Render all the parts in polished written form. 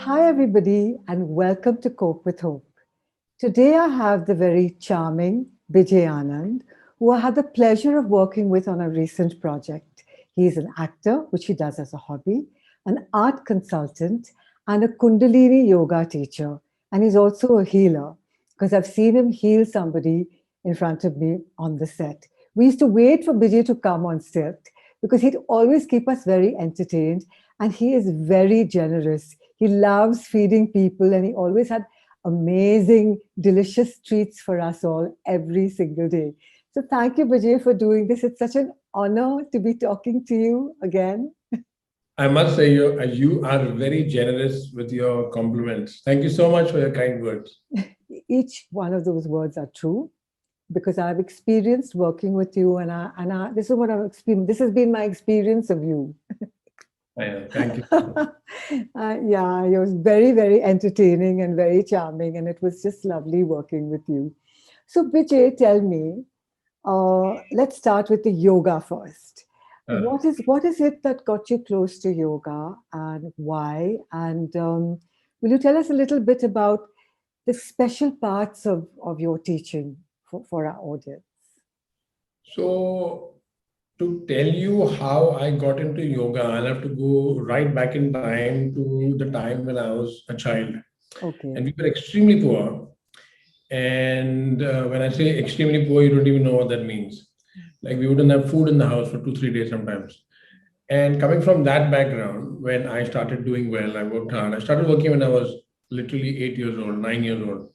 Hi, everybody, and welcome to Cope with Hope. Today, I have the very charming Bijay Anand, who I had the pleasure of working with on a recent project. He's an actor, which he does as a hobby, an art consultant, and a Kundalini yoga teacher. And he's also a healer because I've seen him heal somebody in front of me on the set. We used to wait for Bijay to come on set because he'd always keep us very entertained, and he is very generous. He loves feeding people, and he always had amazing, delicious treats for us all every single day. So thank you, Bijay, for doing this. It's such an honor to be talking to you again. I must say, you are very generous with your compliments. Thank you so much for your kind words. Each one of those words are true because I've experienced working with you, and this is what I've experienced. This has been my experience of you. I know. Thank you. Yeah, it was very, very entertaining and very charming, and it was just lovely working with you. So, Vijay, tell me, let's start with the yoga first. Uh, What is it that got you close to yoga, and why? And will you tell us a little bit about the special parts of your teaching for our audience? so, to tell you how I got into yoga, I'll have to go right back in time to the time when I was a child. And Okay. we were extremely poor. And when I say extremely poor, you don't even know what that means. Like we wouldn't have food in the house for 2, 3 days sometimes. And coming from that background, when I started doing well, I worked hard. I started working when I was literally 8 years old, 9 years old,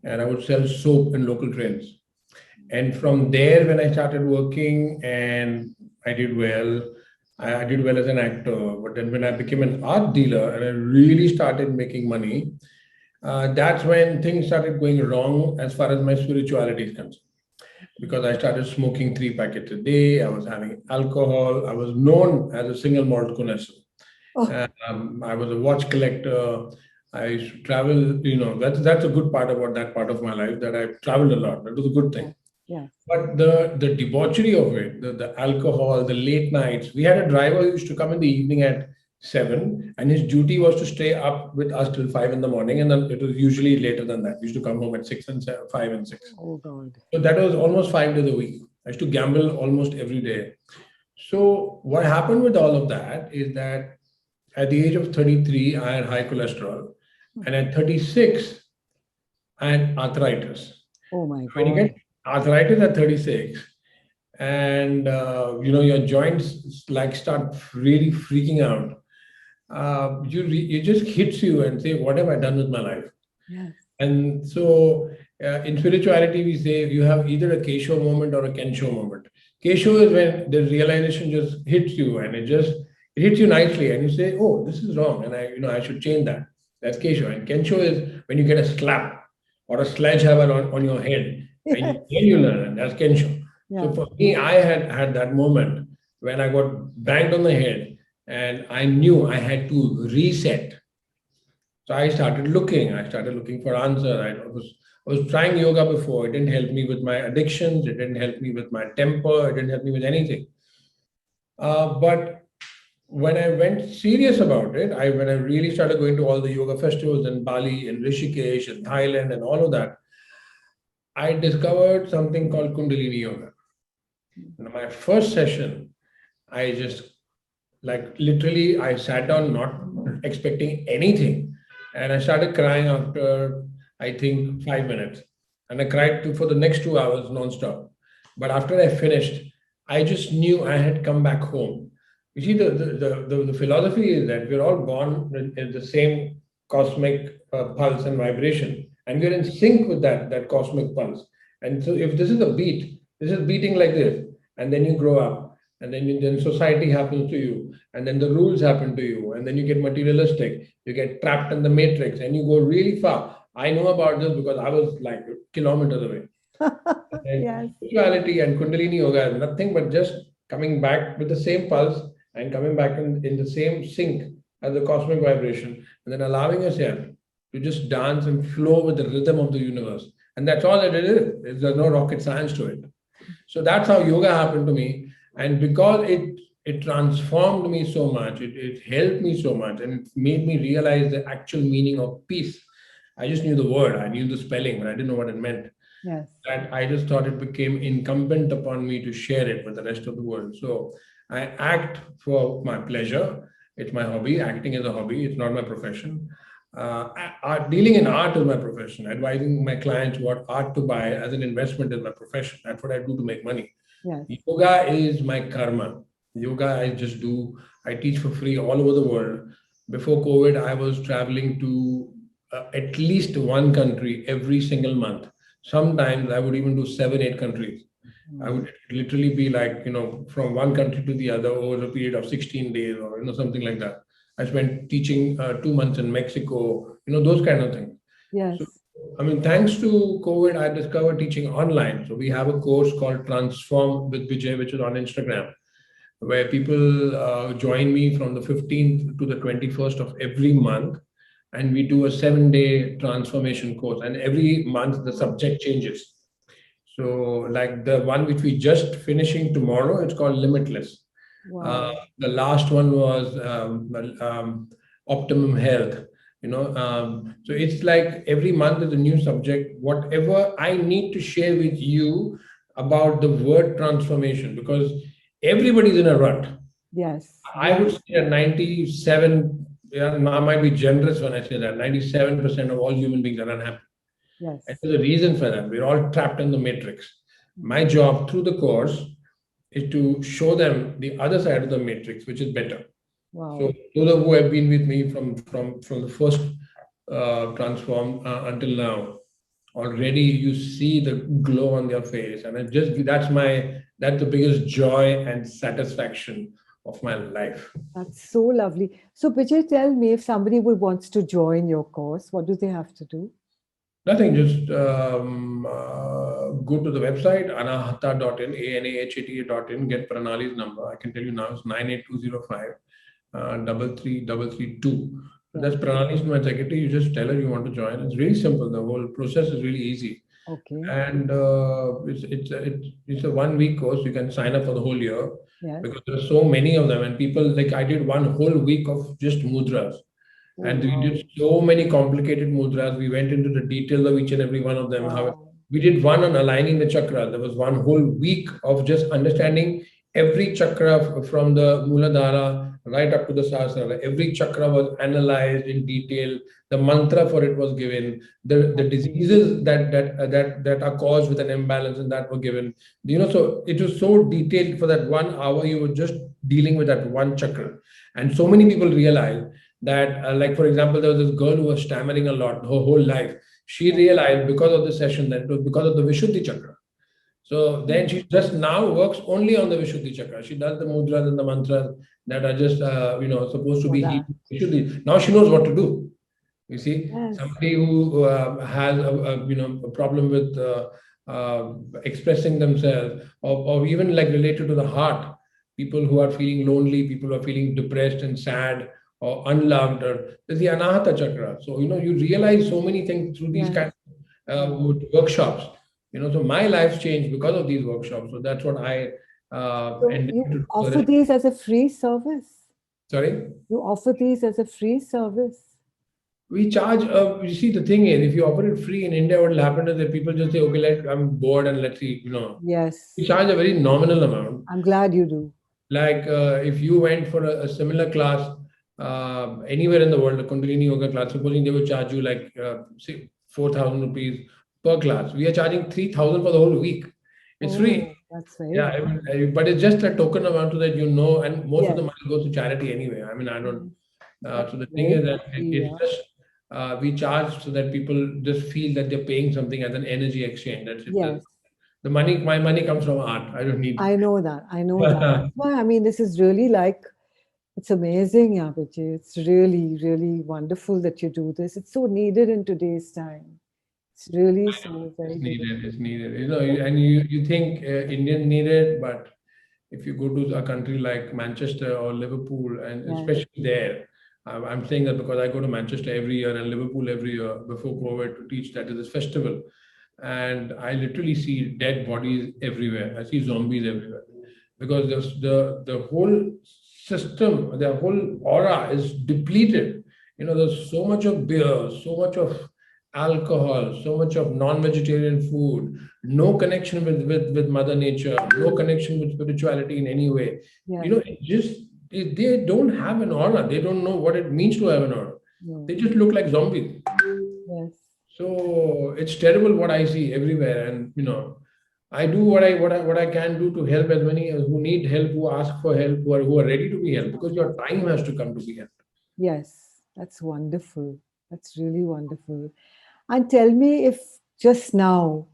and I would sell soap in local trains. And from there, when I started working and I did well, I did well as an actor. But then when I became an art dealer and I really started making money, that's when things started going wrong as far as my spirituality is concerned. Because I started smoking 3 packets a day, I was having alcohol, I was known as a single malt connoisseur. Oh, I was a watch collector. I used to travel. That's a good part about that part of my life that I traveled a lot. That was a good yeah, thing. yeah. But the debauchery of it, the alcohol, the late nights. We had a driver who used to come in the evening at 7, and his duty was to stay up with us till 5 in the morning, and then it was usually later than that. We used to come home at 5 and 6. Oh God. So that was almost 5 days a week. I used to gamble almost every day. So what happened with all of that is that at the age of 33, I had high cholesterol, and at 36, I had arthritis. Oh my When you God. get arthritis at 36, and your joints like start really freaking out, it just hits you and say, "What have I done with my life?" Yes. And so, in spirituality, we say you have either a Kesho moment or a Kensho moment. Kesho is when the realization just hits you, and it hits you nicely, and you say, "Oh, this is wrong, and I should change that." That's Kesho. And Kensho is when you get a slap or a sledgehammer on your head, and Yes. then you learn, and that's Kensho. So Yeah. for me, I had that moment when I got banged on the head, and I knew I had to reset. So I started looking. I started looking for answer. I was trying yoga before. It didn't help me with my addictions. It didn't help me with my temper. It didn't help me with anything. But when I went serious about it, when I really started going to all the yoga festivals in Bali, in Rishikesh, in Thailand, and all of that, I discovered something called Kundalini Yoga. In my first session, I just like literally I sat down not expecting anything, and I started crying after I think 5 minutes, and I cried for the next 2 hours nonstop. But after I finished, I just knew I had come back home. You see, the philosophy is that we're all born in the same cosmic pulse and vibration, and we're in sync with that cosmic pulse. And so, if this is a beat, this is beating like this, and then you grow up, and then society happens to you, and then the rules happen to you, and then you get materialistic, you get trapped in the matrix, and you go really far. I know about this because I was like kilometers away. And Yes. spirituality and Kundalini yoga is nothing but just coming back with the same pulse and coming back in the same sync as the cosmic vibration, and then allowing yourself to just dance and flow with the rhythm of the universe. And that's all it is. There's no rocket science to it. So that's how yoga happened to me. And because it transformed me so much. It helped me so much, and it made me realize the actual meaning of peace. I just knew the word, I knew the spelling, but I didn't know what it meant. Yes. And I just thought it became incumbent upon me to share it with the rest of the world. So I act for my pleasure. It's my hobby. Acting is a hobby. It's not my profession. Dealing in art is my profession. Advising my clients what art to buy as an investment is my profession. That's what I do to make money. Yes. Yoga is my karma. Yoga I just do. I teach for free all over the world. Before COVID, I was traveling to at least one country every single month. Sometimes I would even do 7, 8 countries. I would literally be like, from one country to the other over a period of 16 days or, something like that. I spent teaching 2 months in Mexico, those kind of things. Yes. So, I mean, thanks to COVID, I discovered teaching online. So we have a course called Transform with Vijay, which is on Instagram, where people join me from the 15th to the 21st of every month. And we do a 7-day transformation course. And every month, the subject changes. So, like the one which we just finishing tomorrow, it's called Limitless. Wow. The last one was Optimum Health. So it's like every month is a new subject. Whatever I need to share with you about the word transformation, because everybody's in a rut. Yes. I would say that 97, I might be generous when I say that 97% of all human beings are unhappy. Yes. And there's a reason for that. We're all trapped in the matrix. My job through the course is to show them the other side of the matrix, which is better. Wow. So those who have been with me from the first transform until now, already you see the glow on their face, and that's the biggest joy and satisfaction of my life. That's so lovely. So, Vijay, tell me, if somebody wants to join your course, what do they have to do? Nothing, just go to the website, anahata.in, anahata.in, get Pranali's number. I can tell you now, it's 98205 33332. That's Pranali's my secretary. You just tell her you want to join. It's really simple. The whole process is really easy. Okay. And it's a 1 week course. You can sign up for the whole year. Yes. Because there are so many of them, and people, like, I did one whole week of just mudras. Oh, And wow. we did so many complicated mudras. We went into the details of each and every one of them. Wow. We did one on aligning the chakra. There was one whole week of just understanding every chakra from the Muladhara right up to the Sahasrara. Every chakra was analyzed in detail. The mantra for it was given. The diseases that are caused with an imbalance, and that were given. So it was so detailed. For that 1 hour, you were just dealing with that one chakra. And so many people realized that, like, for example, there was this girl who was stammering a lot her whole life. She realized because of the session that it was because of the Vishuddhi chakra. So then she just now works only on the Vishuddhi chakra. She does the mudras and the mantras that are just, supposed to be Vishuddhi. Now she knows what to do. You see, Yes. somebody who has a problem with expressing themselves, or even like related to the heart, people who are feeling lonely, people who are feeling depressed and sad or unloved, or there's the Anahata chakra. So you realize so many things through these kind of workshops. So my life's changed because of these workshops. So that's what I So endeavor you to do. offer these as a free service? Sorry? You offer these as a free service? We charge, you see, the thing is, if you offer it free in India, what will happen is that people just say, okay, I'm bored and let's see, Yes. We charge a very nominal amount. I'm glad you do. Like if you went for a similar class anywhere in the world, a Kundalini Yoga class, supposing they would charge you like, say, 4,000 rupees per class. We are charging 3,000 for the whole week. It's free. That's very Yeah, but it's just a token amount so that and most of the money goes to charity anyway. I mean, I don't. So the thing is that it's just we charge so that people just feel that they're paying something as an energy exchange. That's it. Yes. My money comes from art. I don't need. I know that. That's why, I mean, this is really like, it's amazing, yeah, Vijay. It's really, really wonderful that you do this. It's so needed in today's time. It's really so very needed. It's needed. And you think Indian need it, but if you go to a country like Manchester or Liverpool, and especially there, I'm saying that because I go to Manchester every year and Liverpool every year before COVID to teach that to this festival, and I literally see dead bodies everywhere. I see zombies everywhere. because the whole system, the whole aura is depleted. There's so much of beer, so much of alcohol, so much of non-vegetarian food, no connection with Mother Nature, no connection with spirituality in any way. Yes. They don't have an aura. They don't know what it means to have an aura. No. They just look like zombies. Yes. So it's terrible what I see everywhere, and I do what I can do to help as many who need help, who ask for help, who are ready to be helped, because your time has to come to be helped. Yes, that's wonderful. That's really wonderful. And tell me, if just now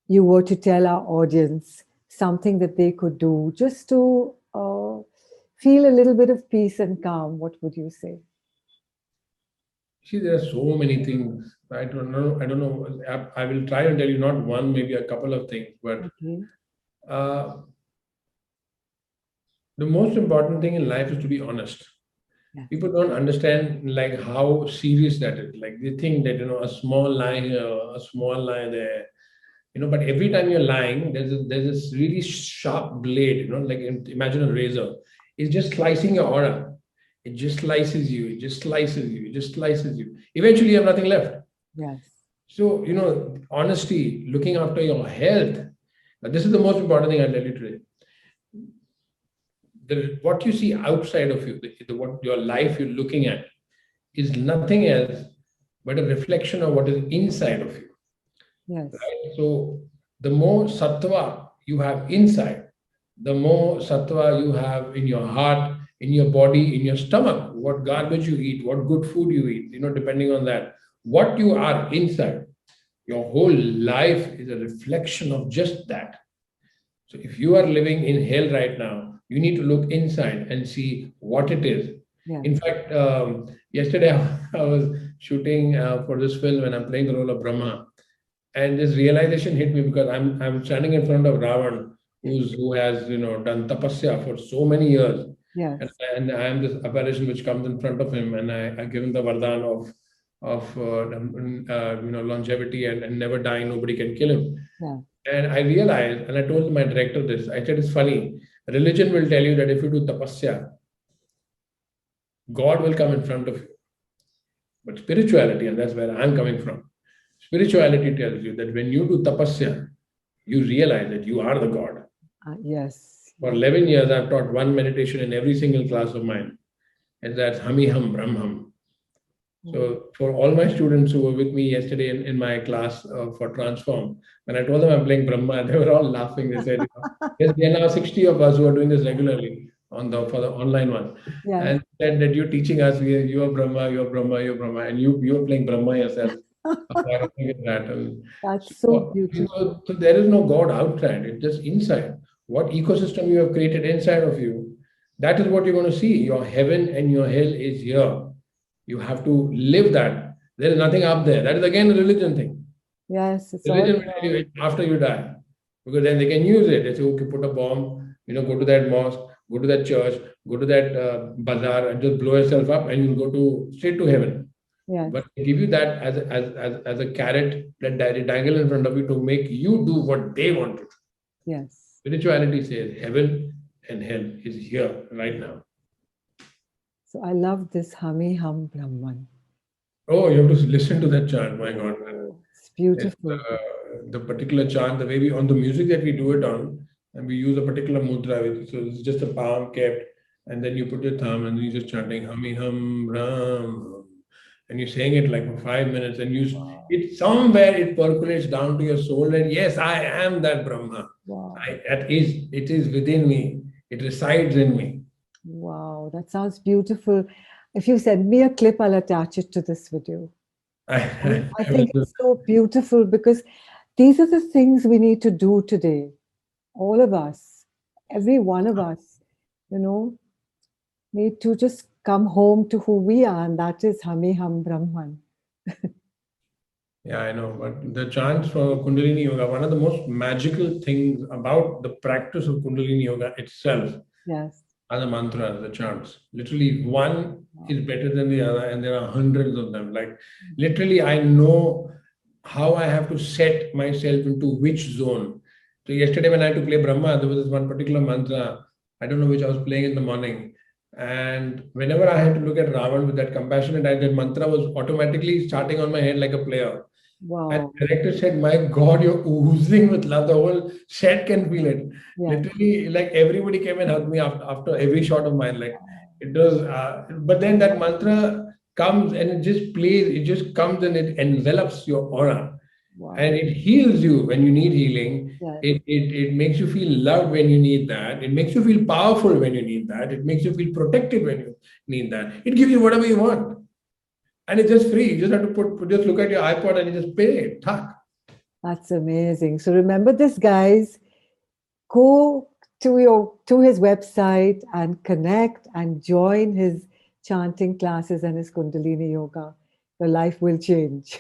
you were to tell our audience something that they could do just to feel a little bit of peace and calm, what would you say? See, there are so many things. I don't know. I will try and tell you not one, maybe a couple of things, but Okay. The most important thing in life is to be honest. Yes. People don't understand like how serious that is. Like they think that a small lie here, a small lie there. But every time you're lying, there's this really sharp blade. Like imagine a razor. It's just slicing your aura. It just slices you. It just slices you. It just slices you. Eventually, you have nothing left. Yes. So honesty, looking after your health. Now, this is the most important thing I'll tell you today. What you see outside of you, what your life you're looking at, is nothing else but a reflection of what is inside of you. Yes. Right? So the more sattva you have inside, the more sattva you have in your heart, in your body, in your stomach, what garbage you eat, what good food you eat, depending on that, what you are inside, your whole life is a reflection of just that. So if you are living in hell right now, you need to look inside and see what it is. Yeah. In fact, yesterday I was shooting for this film and I'm playing the role of Brahma. And this realization hit me because I'm standing in front of Ravan, who has done tapasya for so many years. Yes. And I am this apparition which comes in front of him, and I give him the vardhan of longevity and never dying. Nobody can kill him. Yeah. And I realized, and I told my director this. I said, it's funny. Religion will tell you that if you do tapasya, God will come in front of you. But spirituality, and that's where I'm coming from, spirituality tells you that when you do tapasya, you realize that you are the God. Yes. For 11 years, I've taught one meditation in every single class of mine, and that's Hamiham Brahmam. So for all my students who were with me yesterday in my class for Transform, when I told them I'm playing Brahma, they were all laughing. They said, yes, there are now 60 of us who are doing this regularly for the online one. Yes. And said that you're teaching us, you are Brahma, you're Brahma, you're Brahma, and you're playing Brahma yourself. That's so beautiful. So there is no God outside, it's just inside. What ecosystem you have created inside of you, that is what you're going to see. Your heaven and your hell is here. You have to live that. There is nothing up there. That is again a religion thing. Yes, it's Religion all will tell you it after you die, because then they can use it. They say, okay, put a bomb, go to that mosque, go to that church, go to that bazaar, and just blow yourself up, and you'll go straight to heaven. Yes. But they give you that as a carrot that dangle in front of you to make you do what they want to do. Yes. Spirituality says heaven and hell is here right now. So I love this Hamiham Brahman. Oh, you have to listen to that chant, my God. It's beautiful. The particular chant, the way we, on the music that we do it on, and we use a particular mudra, so it's just a palm kept, and then you put your thumb and you're just chanting Hamiham Brahm, and you're saying it like for 5 minutes, and it somewhere it percolates down to your soul, and yes, I am that Brahma. Wow. It is within me. It resides in me. Wow, that sounds beautiful. If you send me a clip, I'll attach it to this video. I think it's so beautiful because these are the things we need to do today. All of us, every one of us, need to just come home to who we are, and that is Hamiham Brahman. Yeah, I know, but the chants for Kundalini Yoga, one of the most magical things about the practice of Kundalini Yoga itself, yes, are the mantras, the chants. Literally, one is better than the other, and there are hundreds of them. Like, literally, I know how I have to set myself into which zone. So yesterday when I had to play Brahma, there was this one particular mantra I don't know which I was playing in the morning. And whenever I had to look at Ravan with that compassionate eye, that mantra was automatically starting on my head like a player. And Wow. the director said, "My God, you're oozing with love. The whole set can feel it." Yeah. Literally, like everybody came and hugged me after every shot of mine. Like it was, but then that mantra comes and it just plays, it just comes and it envelops your aura and Wow. it heals you when you need healing. Yes. It makes you feel loved when you need that. It makes you feel powerful when you need that. It makes you feel protected when you need that. It gives you whatever you want. And it's just free. You just have to just look at your iPod and you just pay it. Tuck. That's amazing. So remember this, guys. Go to his website and connect and join his chanting classes and his Kundalini yoga. Your life will change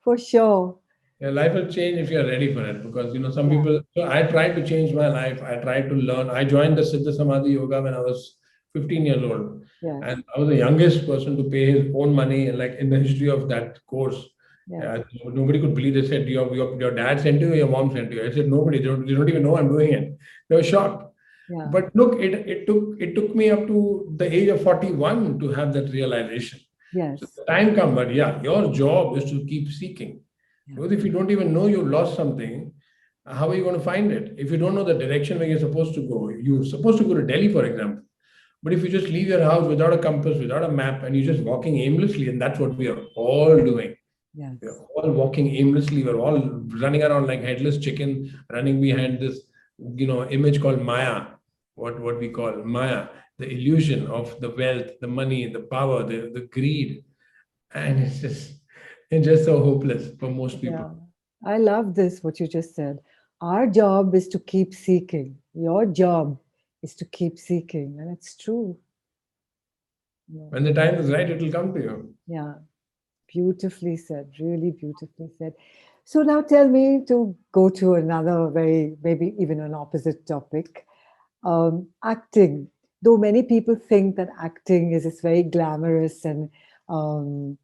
for sure. Your life will change if you're ready for it. Because some Yeah. people. So I tried to change my life. I tried to learn. I joined the Siddha Samadhi Yoga when I was 15 years old. Yes. And I was the youngest person to pay his own money, like in the history of that course. Yes. Nobody could believe. They said, your dad sent you, or your mom sent you. I said, nobody. They don't even know I'm doing it. They were shocked. Yeah. But look, it took me up to the age of 41 to have that realization. Yes. So the time come, but yeah, your job is to keep seeking. Yeah. Because if you don't even know you've lost something, how are you going to find it? If you don't know the direction where you're supposed to go, you're supposed to go to Delhi, for example. But if you just leave your house without a compass, without a map, and you're just walking aimlessly, and that's what we are all doing. Yes. We're all walking aimlessly. We're all running around like headless chicken, running behind this, image called Maya. What we call Maya, the illusion of the wealth, the money, the power, the greed, and it's just so hopeless for most people. Yeah. I love this, what you just said. Our job is to keep seeking. Your job is to keep seeking. And it's true. Yeah. When the time is right, it will come to you. Yeah. Beautifully said. Really beautifully said. So now tell me, to go to another very, maybe even an opposite topic. Acting. Though many people think that acting is this very glamorous and, um,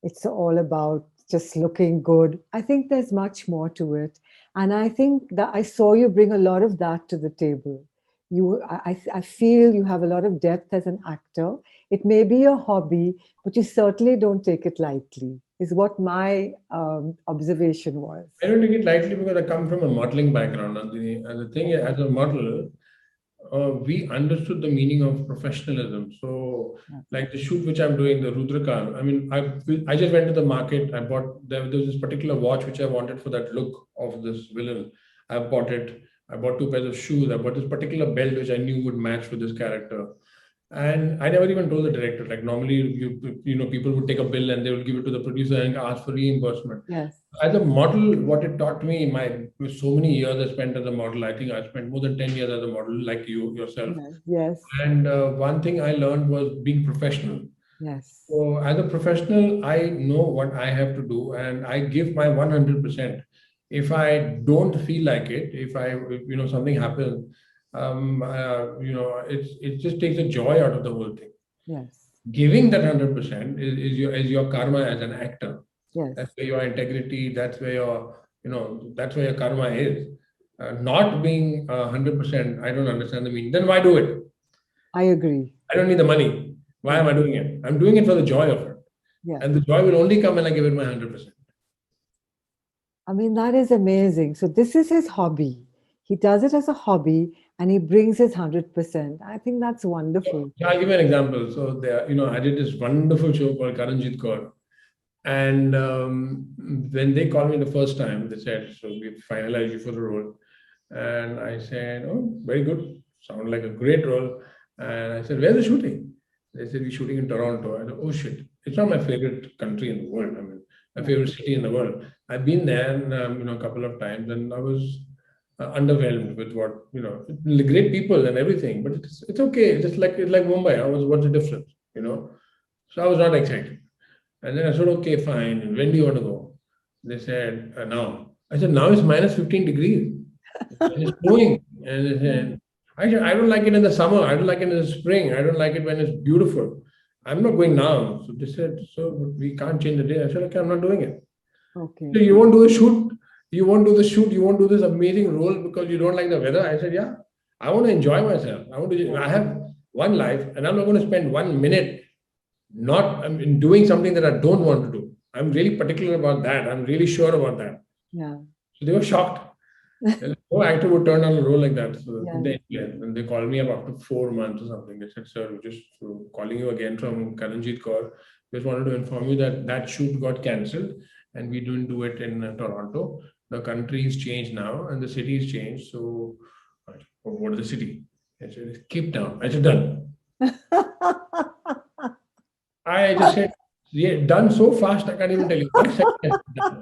it's all about just looking good. I think there's much more to it. And I think that I saw you bring a lot of that to the table. I feel you have a lot of depth as an actor. It may be a hobby, but you certainly don't take it lightly, is what my observation was. I don't take it lightly because I come from a modeling background. And the thing is, as a model, we understood the meaning of professionalism. So, like the shoot which I'm doing, the Rudrakar, I mean, I just went to the market. There was this particular watch which I wanted for that look of this villain. I bought it. I bought 2 pairs of shoes. I bought this particular belt which I knew would match with this character. And I never even told the director. Like normally, people would take a bill and they will give it to the producer and ask for reimbursement. Yes. As a model, what it taught me, with so many years I spent as a model, I think I spent more than 10 years as a model, like you yourself. Yes. And one thing I learned was being professional. Yes. So as a professional, I know what I have to do and I give my 100%. If I don't feel like it, if something happens, it just takes the joy out of the whole thing. Yes. Giving that 100% is your karma as an actor. Yes. That's where your integrity, that's where your karma is. Not being 100%, I don't understand the meaning. Then why do it? I agree. I don't need the money. Why am I doing it? I'm doing it for the joy of it. Yeah. And the joy will only come when I give it my 100%. I mean, that is amazing. So this is his hobby. He does it as a hobby and he brings his 100%. I think that's wonderful. I'll give you an example. So there, I did this wonderful show called Karanjit Kaur. And when they called me the first time, they said, "So we finalized you for the role." And I said, "Oh, very good. Sound like a great role." And I said, "Where's the shooting?" They said, "We're shooting in Toronto." I said, "Oh shit. It's not my favorite country in the world. I mean, my favorite city in the world. I've been there, a couple of times, and I was underwhelmed with what, great people and everything. But it's okay. It's like Mumbai. What's the difference? So I was not excited. And then I said, "Okay, fine. And when do you want to go?" They said, "Now." I said, "Now it's minus 15 degrees. And it's snowing." And they said, I don't like it in the summer. I don't like it in the spring. I don't like it when it's beautiful. I'm not going now." So they said, "So we can't change the day." I said, "Okay, I'm not doing it." Okay. So you won't do the shoot? You won't do the shoot? You won't do this amazing role because you don't like the weather? I said, "Yeah, I want to enjoy myself. I have one life, and I'm not going to spend 1 minute not doing something that I don't want to do. I'm really particular about that. I'm really sure about that. Yeah. So they were shocked. No actor would turn down a role like that. So Yeah. and they called me up after 4 months or something. They said, "Sir, we're just calling you again from Karanjit Kaur. Just wanted to inform you that that shoot got cancelled, and we didn't do it in Toronto. The country's changed now, and the city's changed. So, I said, "Oh, what is the city?" I said, "Cape Town." I said, "Done." I just said, "Yeah, done so fast. I can't even tell you." One second, done.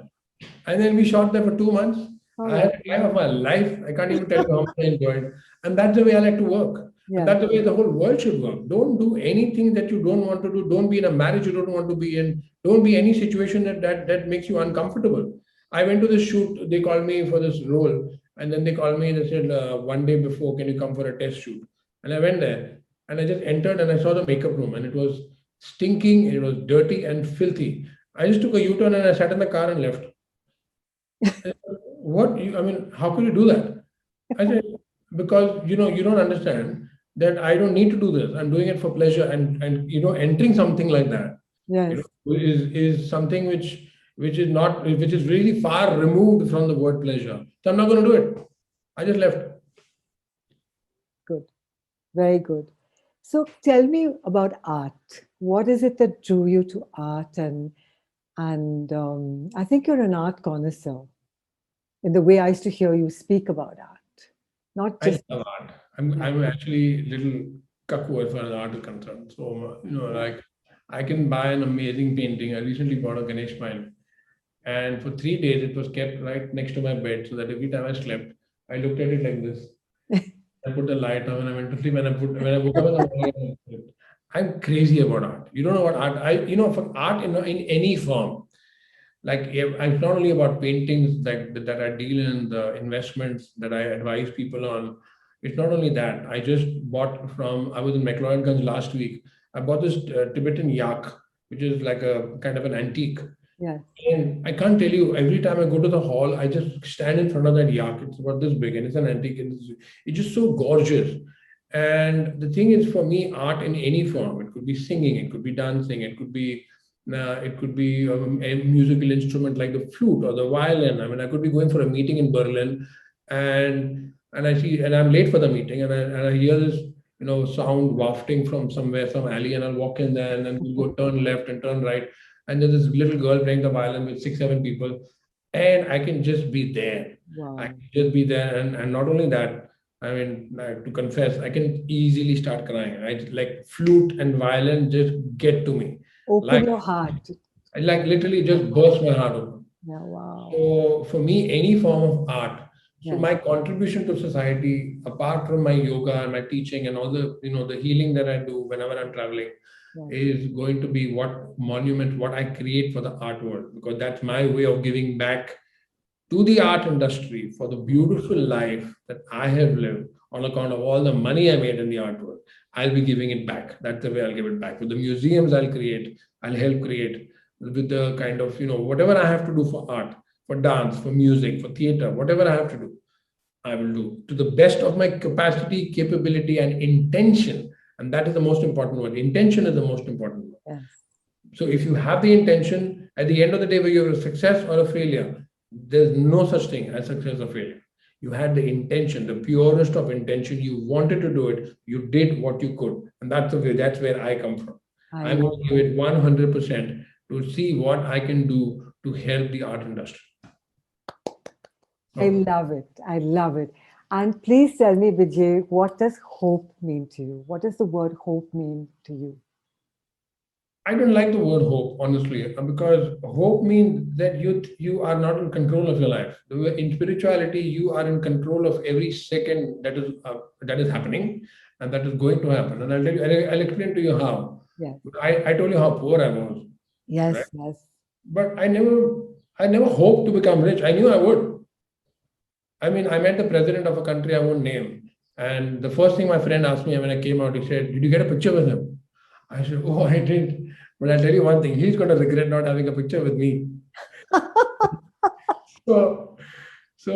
And then we shot there for 2 months. Oh, I had the time of my life. I can't even tell you how much I enjoyed. And that's the way I like to work. And yeah. that's the way the whole world should work. Don't do anything that you don't want to do. Don't be in a marriage you don't want to be in. Don't be any situation that makes you uncomfortable. I went to this shoot. They called me for this role. And then they called me and they said, one day before, can you come for a test shoot? And I went there and I just entered and I saw the makeup room and it was stinking, it was dirty and filthy. I just took a U-turn and I sat in the car and left. I mean, how could you do that? I said, because you don't understand that I don't need to do this. I'm doing it for pleasure, and entering something like that, Yes. is something which is really far removed from the word pleasure. So I'm not going to do it. I just left. Good. Very good. So tell me about art. What is it that drew you to art? And I think you're an art connoisseur in the way I used to hear you speak about art, not I just love art. I'm actually little cuckoo as far as art is concerned. So like I can buy an amazing painting. I recently bought a Ganesh smile. And for 3 days, it was kept right next to my bed so that every time I slept, I looked at it like this. I put the light on and I went to sleep. When I woke up in the morning, I'm crazy about art. You don't know what art. For art in any form. Like it's not only about paintings that I deal in, the investments that I advise people on. It's not only that. I just bought from. I was in McLeodganj last week. I bought this Tibetan yak, which is like a kind of an antique. yes. And I can't tell you, every time I go to the hall, I just stand in front of that yak. It's about this big and it's an antique and it's just so gorgeous. And the thing is, for me, art in any form, it could be singing, it could be dancing, it could be a musical instrument like the flute or the violin. I mean, I could be going for a meeting in Berlin and I'm late for the meeting and I hear this, sound wafting from somewhere, some alley, and I'll walk in there and then we'll go turn left and turn right and there's this little girl playing the violin with 6, 7 people, and I can just be there. I Wow. can just be there, and not only that, I mean, like, to confess, I can easily start crying. I like flute and violin just get to me, Open like your heart. I like literally just burst my heart open. Yeah, wow. So for me, any form of art. So Yes. my contribution to society, apart from my yoga and my teaching and all the healing that I do whenever I'm traveling, Yes. is going to be what I create for the art world, because that's my way of giving back to the art industry for the beautiful life that I have lived on account of all the money I made in the art world. I'll be giving it back. That's the way I'll give it back. With the museums I'll create, I'll help create with the kind of, whatever I have to do for art, for dance, for music, for theater, whatever I have to do, I will do to the best of my capacity, capability, and intention. And that is the most important one. Intention is the most important one. Yes. So if you have the intention, at the end of the day, whether you're a success or a failure, there's no such thing as success or failure. You had the intention, the purest of intention. You wanted to do it. You did what you could, and that's where I come from. I I'm love going to give it 100% to see what I can do to help the art industry. I love it. I love it. And please tell me, Vijay, what does hope mean to you? What does the word hope mean to you? I don't like the word hope, honestly, because hope means that you are not in control of your life. In spirituality, you are in control of every second that is happening and that is going to happen. And I'll explain to you how. Yes. I told you how poor I was, right? Yes. Yes. But I never hoped to become rich. I knew I would. I mean, I met the president of a country I won't name, and the first thing my friend asked me when I came out, he said, "Did you get a picture with him?" I said, "Oh, I did." But I'll tell you one thing, he's going to regret not having a picture with me. So, So,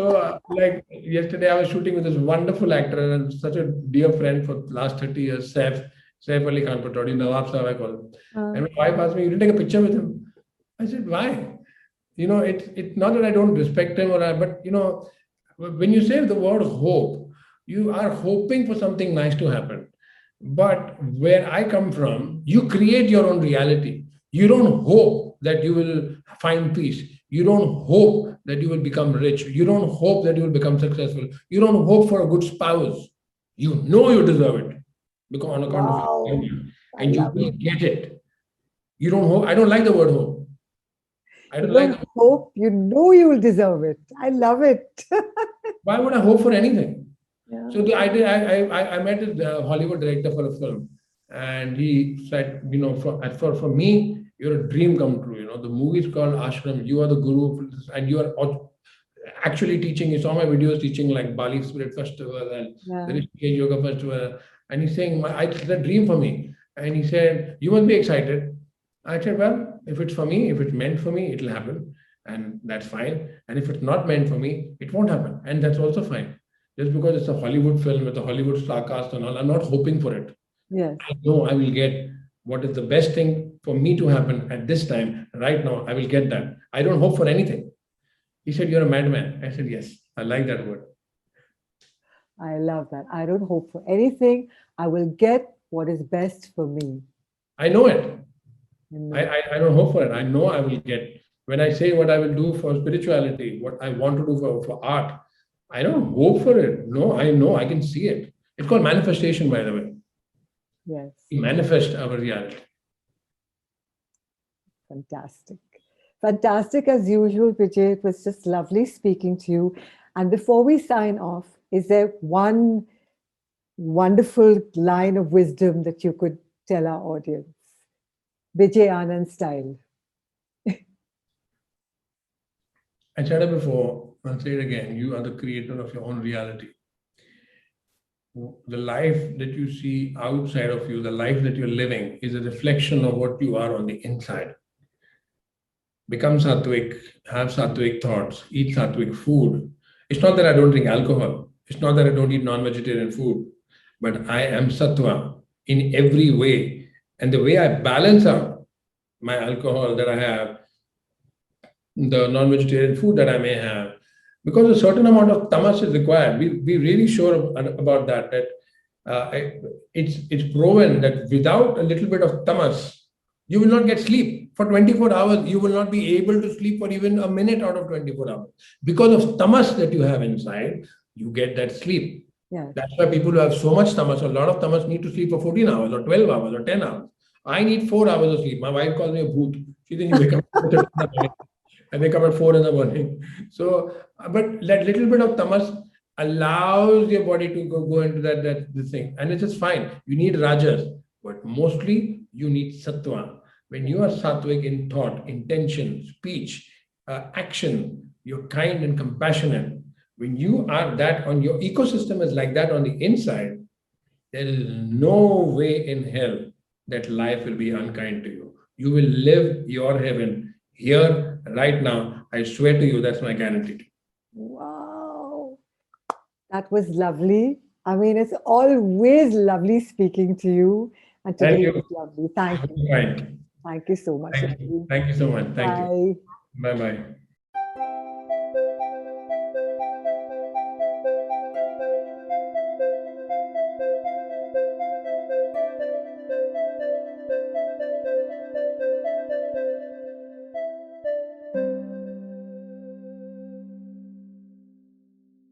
like yesterday, I was shooting with this wonderful actor and such a dear friend for the last 30 years, Saif Ali Khan Patodi, Nawab Sahab, I call him. Uh, And my wife asked me, "You didn't take a picture with him?" I said, "Why?" It's not that I don't respect him but when you say the word hope, you are hoping for something nice to happen. But where I come from, you create your own reality. You don't hope that you will find peace. You don't hope that you will become rich. You don't hope that you will become successful. You don't hope for a good spouse. You know you deserve it because on account of your wow, failure, I and you love will it. get it. You don't hope. I don't like the word hope. I You don't like don't the hope, you know you will deserve it. I love it. Why would I hope for anything? Yeah. So the idea, I met a Hollywood director for a film, and he said, for me, you're a dream come true. The movie is called Ashram. You are the guru, and you are actually teaching. He saw my videos teaching like Bali Spirit Festival and the Yeah. Rishikesh Yoga Festival, and he's saying, it's a dream for me. And he said, you must be excited. I said, well, if it's for me, if it's meant for me, it'll happen, and that's fine. And if it's not meant for me, it won't happen, and that's also fine. Just because it's a Hollywood film with a Hollywood star cast and all, I'm not hoping for it. Yes. I know I will get what is the best thing for me to happen at this time, right now. I will get that. I don't hope for anything. He said, "You're a madman." I said, "Yes, I like that word." I love that. I don't hope for anything. I will get what is best for me. I know it. I I, know. I, I don't hope for it. I know I will get. When I say what I will do for spirituality, what I want to do for art, I don't hope for it. No, I know I can see it. It's called manifestation, by the way. Yes. We manifest our reality. Fantastic. Fantastic as usual, Vijay. It was just lovely speaking to you. And before we sign off, is there one wonderful line of wisdom that you could tell our audience? Vijay Anand style. I said it before, I'll say it again. You are the creator of your own reality. The life that you see outside of you, the life that you're living, is a reflection of what you are on the inside. Become sattvic, have sattvic thoughts, eat sattvic food. It's not that I don't drink alcohol, it's not that I don't eat non vegetarian food, but I am sattva in every way. And the way I balance out my alcohol that I have, the non-vegetarian food that I may have, because a certain amount of tamas is required. We really sure about that. That it's proven that without a little bit of tamas, you will not get sleep for 24 hours. You will not be able to sleep for even a minute out of 24 hours because of tamas that you have inside. You get that sleep. Yes. That's why people who have so much tamas, a lot of tamas, need to sleep for 14 hours or 12 hours or 10 hours. I need 4 hours of sleep. My wife calls me a bhoot. She thinks you wake up at 4:30 in the morning. I wake up at 4 in the morning. So, but that little bit of tamas allows your body to go into that this thing, and it is fine. You need rajas, but mostly you need sattva. When you are sattvic in thought, intention, speech, action, you're kind and compassionate. When you are that, on your ecosystem is like that on the inside, there is no way in hell that life will be unkind to you. You will live your heaven here, right now. I swear to you, that's my guarantee. Wow. That was lovely. I mean, it's always lovely speaking to you. And Thank today you. was lovely. Thank you. Fine. Thank you so much. Thank you. Thank you so much. Thank you. Bye. Bye bye.